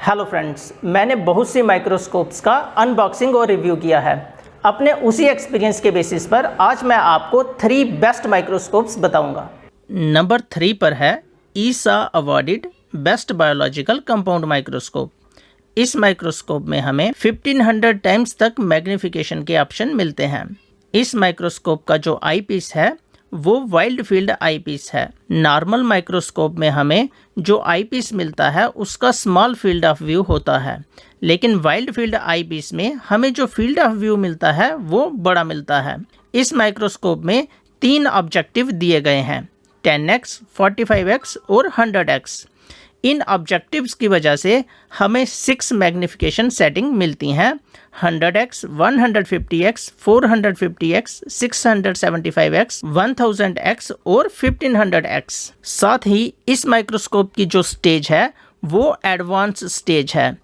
Hello friends, मैंने बहुत सी microscopes का अनबॉक्सिंग और रिव्यू किया है। अपने उसी एक्सपीरियंस के बेसिस पर आज मैं आपको 3 बेस्ट माइक्रोस्कोप्स बताऊंगा। नंबर 3 पर है ईसा awarded best biological compound microscope. इस माइक्रोस्कोप में हमें 1500 टाइम्स तक मैग्नीफिकेशन के ऑप्शन मिलते हैं। इस माइक्रोस्कोप का जो आई पीस है वो वाइल्ड फील्ड आई पीस है। नॉर्मल माइक्रोस्कोप में हमें जो आई पीस मिलता है उसका स्मॉल फील्ड ऑफ व्यू होता है, लेकिन वाइल्ड फील्ड आई पीस में हमें जो फील्ड ऑफ व्यू मिलता है वो बड़ा मिलता है। इस माइक्रोस्कोप में 3 ऑब्जेक्टिव दिए गए हैं, 10x, 45x और 100x। इन ऑब्जेक्टिव्स की वजह से हमें 6 मैग्नीफिकेशन सेटिंग मिलती हैं, 100x, 150x, 450x, 675x, 1000x और 1500x। साथ ही इस माइक्रोस्कोप की जो स्टेज है वो एडवांस स्टेज है।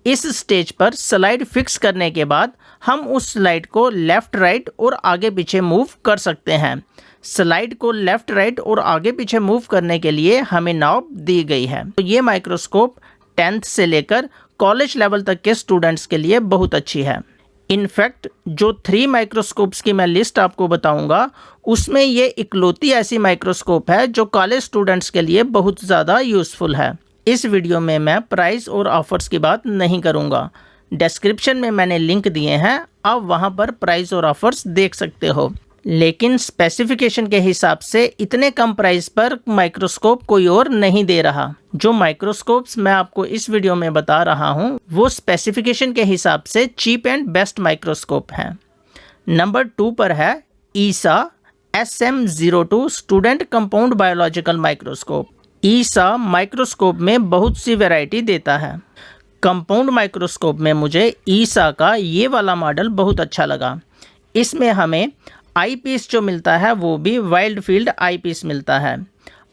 इस स्टेज पर स्लाइड फिक्स करने के बाद हम उस स्लाइड को लेफ्ट राइट और आगे पीछे मूव कर सकते हैं। स्लाइड को लेफ्ट राइट और आगे पीछे मूव करने के लिए हमें नॉब दी गई है। तो ये माइक्रोस्कोप 10th से लेकर कॉलेज लेवल तक के स्टूडेंट्स के लिए बहुत अच्छी है। इनफैक्ट जो 3 माइक्रोस्कोप्स की मैं लिस्ट आपको बताऊंगा उसमें ये इकलौती ऐसी माइक्रोस्कोप है जो कॉलेज स्टूडेंट्स के लिए बहुत ज़्यादा यूज़फुल है। इस वीडियो में मैं प्राइस और ऑफर्स की बात नहीं करूंगा। डिस्क्रिप्शन में मैंने लिंक दिए हैं, आप वहां पर प्राइस और ऑफर्स देख सकते हो। लेकिन स्पेसिफिकेशन के हिसाब से इतने कम प्राइस पर माइक्रोस्कोप कोई और नहीं दे रहा। जो माइक्रोस्कोप्स मैं आपको इस वीडियो में बता रहा हूं वो स्पेसिफिकेशन के हिसाब से चीप एंड बेस्ट माइक्रोस्कोप हैं। नंबर 2 पर है ईसा SM02 student compound biological microscope. ईसा माइक्रोस्कोप में बहुत सी वैरायटी देता है। कंपाउंड माइक्रोस्कोप में मुझे ईसा का ये वाला मॉडल बहुत अच्छा लगा। इसमें हमें आई पीस जो मिलता है वो भी वाइल्ड फील्ड आई पीस मिलता है।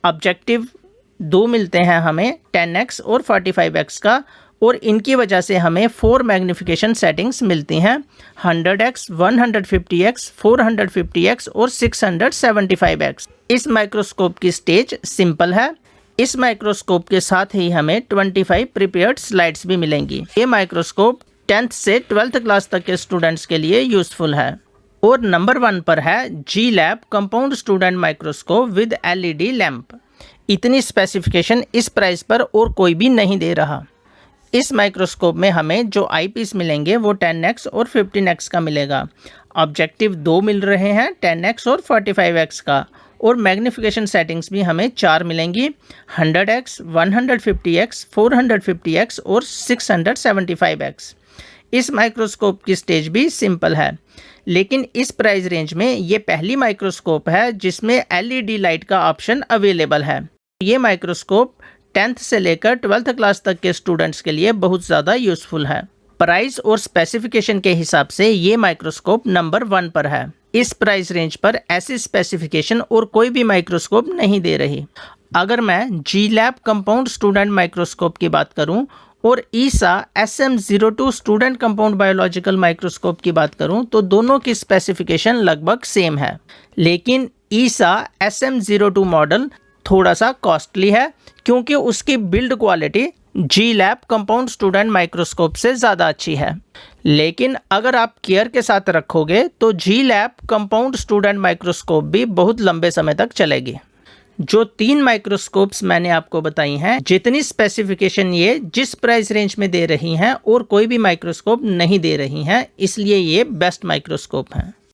ऑब्जेक्टिव 2 मिलते हैं हमें 10x और 45x का, और इनकी वजह से हमें 4 मैग्नीफिकेशन सेटिंग्स मिलती हैं, 100x, 150x, 450x और 675x। इस माइक्रोस्कोप की स्टेज सिंपल है। इस माइक्रोस्कोप के साथ ही हमें 25 प्रिपेयर्ड स्लाइड्स भी मिलेंगी। ये माइक्रोस्कोप 10th से 12th क्लास तक के स्टूडेंट्स के लिए यूजफुल है। और नंबर 1 पर है G lab compound student microscope with LED lamp. इतनी स्पेसिफिकेशन इस प्राइस पर और कोई भी नहीं दे रहा। इस माइक्रोस्कोप में हमें जो आई पीस मिलेंगे वो 10x और 15x का मिलेगा। ऑब्जेक्टिव 2 मिल रहे हैं, 10x और 45x का, और मैग्नीफिकेशन सेटिंग्स भी हमें 4 मिलेंगी, 100x, 150x, 450x और 675x। इस माइक्रोस्कोप की स्टेज भी सिंपल है, लेकिन इस प्राइस रेंज में ये पहली माइक्रोस्कोप है जिसमें LED लाइट का ऑप्शन अवेलेबल है। ये माइक्रोस्कोप 10th से लेकर 12th क्लास तक के स्टूडेंट्स के लिए बहुत ज़्यादा यूज़फुल है। प्राइस और स्पेसिफिकेशन के हिसाब से ये माइक्रोस्कोप नंबर 1 पर है। इस प्राइस रेंज पर ऐसी स्पेसिफिकेशन और कोई भी माइक्रोस्कोप नहीं दे रही। अगर मैं जी लैब कंपाउंड स्टूडेंट माइक्रोस्कोप की बात करूं और ईसा SM02 student compound biological microscope की बात करूं तो दोनों की स्पेसिफिकेशन लगभग सेम है, लेकिन ईसा SM02 मॉडल थोड़ा सा कॉस्टली है क्योंकि उसकी बिल्ड क्वालिटी जी लैब कंपाउंड स्टूडेंट माइक्रोस्कोप से ज़्यादा अच्छी है। लेकिन अगर आप केयर के साथ रखोगे तो जी लैब कंपाउंड स्टूडेंट माइक्रोस्कोप भी बहुत लंबे समय तक चलेगी। जो 3 माइक्रोस्कोप्स मैंने आपको बताई हैं, जितनी स्पेसिफिकेशन ये जिस प्राइस रेंज में दे रही हैं और कोई भी माइक्रोस्कोप नहीं दे रही हैं, इसलिए ये बेस्ट माइक्रोस्कोप हैं।